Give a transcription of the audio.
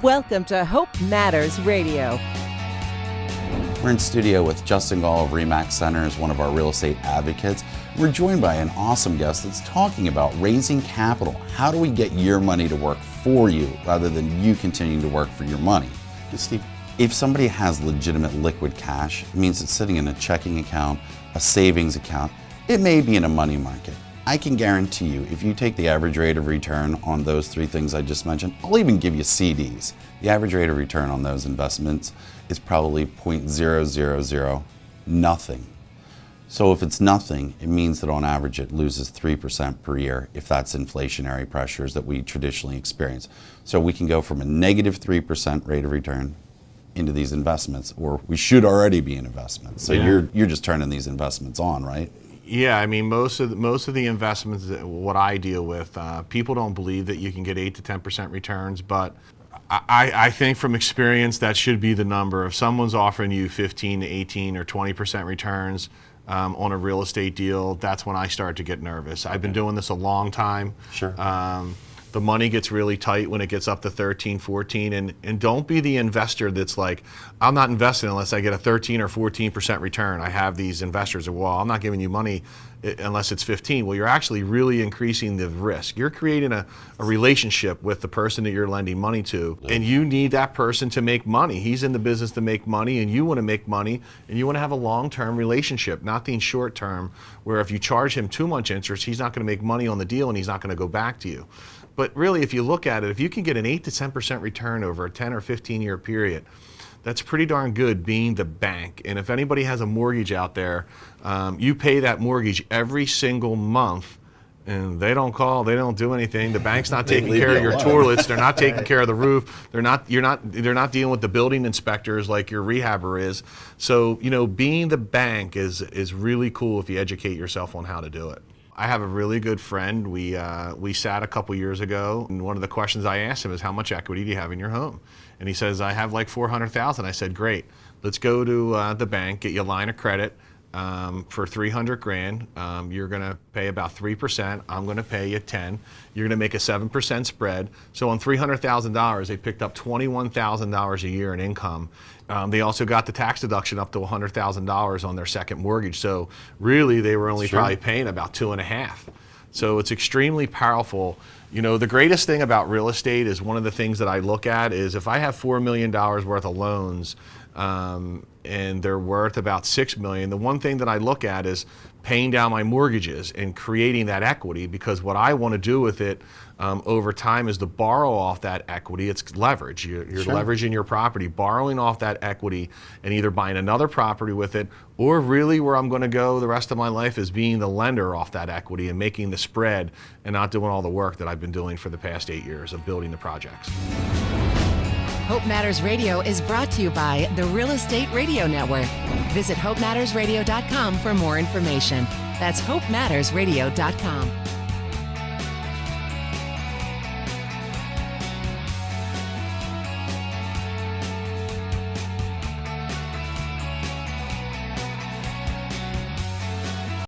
Welcome to Hope Matters Radio. We're in studio with Justin Gall of RE/MAX Centers, one of our real estate advocates. We're joined by an awesome guest that's talking about raising capital. How do we get your money to work for you rather than you continuing to work for your money? Steve, if somebody has legitimate liquid cash, it means it's sitting in a checking account, a savings account. It may be in a money market. I can guarantee you, if you take the average rate of return on those three things I just mentioned, I'll even give you CDs. The average rate of return on those investments is probably 0.000 nothing. So if it's nothing, it means that on average it loses 3% per year if that's inflationary pressures that we traditionally experience. So we can go from a negative 3% rate of return into these investments, or we should already be in investments. So you're just turning these investments on, right? Yeah, I mean, most of the investments, what I deal with, people don't believe that you can get 8 to 10% returns, but I think from experience that should be the number. If someone's offering you 15 to 18 or 20% returns on a real estate deal, that's when I start to get nervous. I've been doing this a long time. Sure. The money gets really tight when it gets up to 13, 14, and don't be the investor that's like, I'm not investing unless I get a 13 or 14% return. I have these investors that, well, I'm not giving you money unless it's 15. Well, you're actually really increasing the risk. You're creating a relationship with the person that you're lending money to, and you need that person to make money. He's in the business to make money, and you want to make money, and you want to have a long-term relationship, not the short-term, where if you charge him too much interest, he's not going to make money on the deal, and he's not going to go back to you. But really, if you look at it, if you can get an 8 to 10% return over a 10 or 15 year period, that's pretty darn good being the bank. And if anybody has a mortgage out there, you pay that mortgage every single month, and they don't call, they don't do anything. The bank's not taking care of your toilets. They're not taking care of the roof. They're not dealing with the building inspectors like your rehabber is. So, being the bank is really cool if you educate yourself on how to do it. I have a really good friend. We sat a couple years ago, and one of the questions I asked him is, how much equity do you have in your home? And he says, I have like $400,000. I said, great, let's go to the bank, get you a line of credit for $300,000. You're gonna pay about 3%. I'm gonna pay you 10. You're gonna make a 7% spread. So on $300,000, they picked up $21,000 a year in income. They also got the tax deduction up to $100,000 on their second mortgage. So really, they were only probably paying about 2.5. So it's extremely powerful. The greatest thing about real estate is, one of the things that I look at is, if I have $4 million worth of loans and they're worth about $6 million, the one thing that I look at is paying down my mortgages and creating that equity, because what I want to do with it over time is to borrow off that equity. It's leverage. You're leveraging your property, borrowing off that equity, and either buying another property with it, or really where I'm going to go the rest of my life is being the lender off that equity and making the spread, and not doing all the work that I've been doing for the past 8 years of building the projects. Hope Matters Radio is brought to you by the Real Estate Radio Network. Visit HopeMattersRadio.com for more information. That's HopeMattersRadio.com.